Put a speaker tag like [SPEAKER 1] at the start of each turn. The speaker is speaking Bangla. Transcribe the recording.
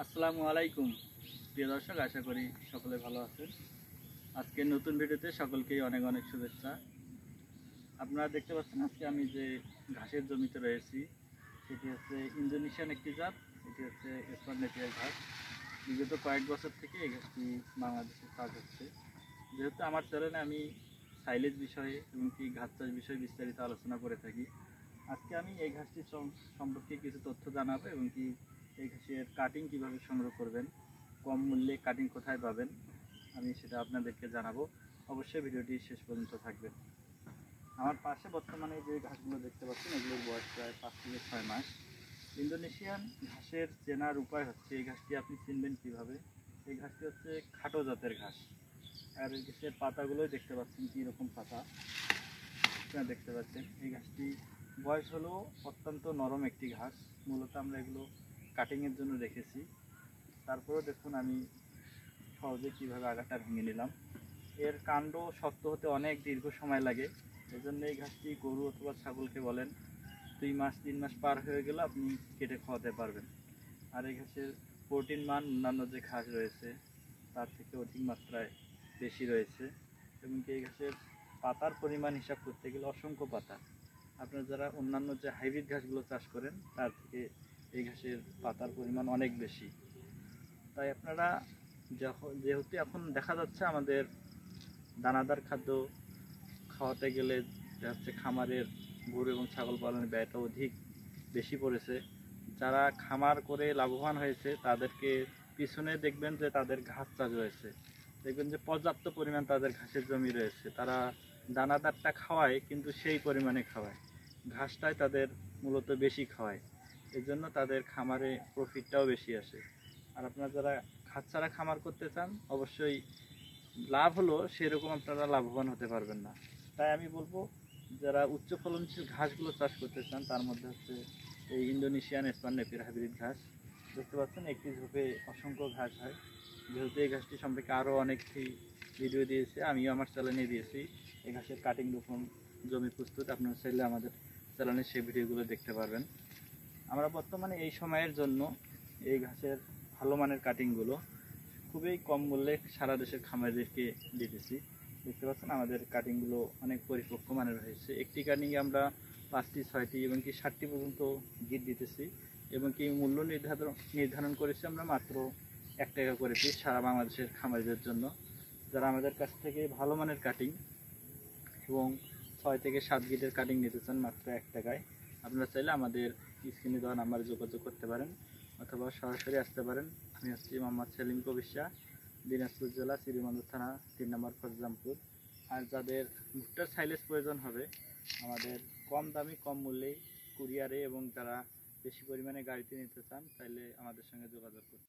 [SPEAKER 1] আসসালামু আলাইকুম প্রিয় দর্শক, আশা করি সকলে ভালো আছেন। আজকে নতুন ভিডিওতে সকলকেই অনেক অনেক শুভেচ্ছা। আপনারা দেখতে পাচ্ছেন আজকে আমি যে ঘাসের জমিতে রয়েছি সেটি হচ্ছে ইন্দোনেশিয়ান একটি জাত। এটি হচ্ছে এসপার নেপিয়ার ঘাস। বিগত কয়েক বছর থেকে এই ঘাসটি বাংলাদেশে চাষ হচ্ছে। যেহেতু আমার চ্যানেলে আমি সাইলেজ বিষয়ে এবং কি ঘাস চাষ বিষয়ে বিস্তারিত আলোচনা করে থাকি, আজকে আমি এই ঘাসটি সম্পর্কে কিছু তথ্য জানাবো এবং কি এই ঘাসের কাটিং কিভাবে সংগ্রহ করবেন, কম মূল্যে কাটিং কোথায় পাবেন, আমি সেটা আপনাদেরকে জানাবো। অবশ্যই ভিডিওটি শেষ পর্যন্ত থাকবেন। আমার পাশে বর্তমানে যে ঘাসগুলো দেখতে পাচ্ছেন এগুলোর বয়স প্রায় 5 থেকে 6 মাস। ইন্দোনেশিয়ান ঘাসের চেনার উপায় হচ্ছে এই ঘাসটি আপনি চিনবেন কিভাবে। এই ঘাসটি হচ্ছে খাটো জাতের ঘাস। আর এই ঘাসের পাতাগুলোই দেখতে পাচ্ছেন কীরকম পাতা আপনারা দেখতে পাচ্ছেন। এই ঘাসটি বয়স হলো অত্যন্ত নরম একটি ঘাস। মূলত আমরা এগুলো কাটিংয়ের জন্য রেখেছি। তারপরেও দেখুন আমি সহজে কীভাবে আগাটা ভেঙে নিলাম। এর কাণ্ড শক্ত হতে অনেক দীর্ঘ সময় লাগে। এজন্য এই ঘাসটি গরু অথবা ছাগলকে বলেন 2 মাস 3 মাস পার হয়ে গেলে আপনি কেটে খাওয়াতে পারবেন। আর এই ঘাসের প্রোটিন মান অন্যান্য যে ঘাস রয়েছে তার থেকে অধিক মাত্রায় বেশি রয়েছে। এবং এই ঘাসের পাতার পরিমাণ হিসাব করতে গেলে অসংখ্য পাতা। আপনারা যারা অন্যান্য যে হাইব্রিড ঘাসগুলো চাষ করেন তার থেকে এই ঘাসের পাতার পরিমাণ অনেক বেশি। তাই আপনারা যেহেতু এখন দেখা যাচ্ছে আমাদের দানাদার খাদ্য খাওয়াতে গেলে হচ্ছে খামারের গরু এবং ছাগল পালনের ব্যয়টা অধিক বেশি পড়েছে। যারা খামার করে লাভবান হয়েছে তাদেরকে পিছনে দেখবেন যে তাদের ঘাস চাষ রয়েছে, দেখবেন যে পর্যাপ্ত পরিমাণ তাদের ঘাসের জমি রয়েছে। তারা দানাদারটা খাওয়ায় কিন্তু সেই পরিমাণে খাওয়ায়, ঘাসটাই তাদের মূলত বেশি খাওয়ায়। এই জন্য তাদের খামারে প্রফিটটাও বেশি আসে। আর আপনারা যারা ঘাস ছাড়া খামার করতে চান অবশ্যই লাভ হলো সেরকম আপনারা লাভবান হতে পারবেন না। তাই আমি বলবো যারা উচ্চ ফলনশীল ঘাসগুলো চাষ করতে চান তার মধ্যে হচ্ছে এই ইন্দোনেশিয়ান এসপার নেপিয়ার হাইব্রিড ঘাস। দেখতে পাচ্ছেন একটি ঝোপে অসংখ্য ঘাস হয়। যেহেতু এই ঘাসটি সম্পর্কে আরও অনেকটি ভিডিও দিয়েছে, আমিও আমার চ্যানেলে দিয়েছি এই ঘাসের কাটিং রোপণ জমি প্রস্তুত। আপনারা চাইলে আমাদের চ্যানেলে সেই ভিডিওগুলো দেখতে পারবেন। আমরা বর্তমানে এই সময়ের জন্য এই ঘাসের ভালো মানের কাটিংগুলো খুবই কম মূল্যে সারা দেশের খামারিদেরকে দিতেছি। দেখতে পাচ্ছেন আমাদের কাটিংগুলো অনেক পরিপক্ক মানের হয়েছে। একটি কাটিংয়ে আমরা 5টি 6টি এবং কি 7টি পর্যন্ত গিট দিতেছি এবং কি মূল্য নির্ধারণ করেছি আমরা মাত্র 1 টাকা করে পিস সারা বাংলাদেশের খামারিদের জন্য। যারা আমাদের কাছ থেকে ভালো মানের কাটিং এবং 6 থেকে 7 গিটের কাটিং নিতে চান মাত্র 1 টাকায়, আপনারা চাইলে আমাদের স্ক্রিনে দেওয়া নাম্বারে যোগাযোগ করতে পারেন অথবা সরাসরি আসতে পারেন। আমি হচ্ছি মোহাম্মদ সেলিম কবিশা, দিনাজপুর জেলা শ্রীমন্দির থানা 3 নম্বর ফজলামপুর। আর যাদের ভুট্টার সাইলেজ প্রয়োজন হবে আমাদের কম দামি কম মূল্যে কুরিয়ারে এবং যারা বেশি পরিমাণে গাড়িতে নিতে চান তাহলে আমাদের সঙ্গে যোগাযোগ করুন।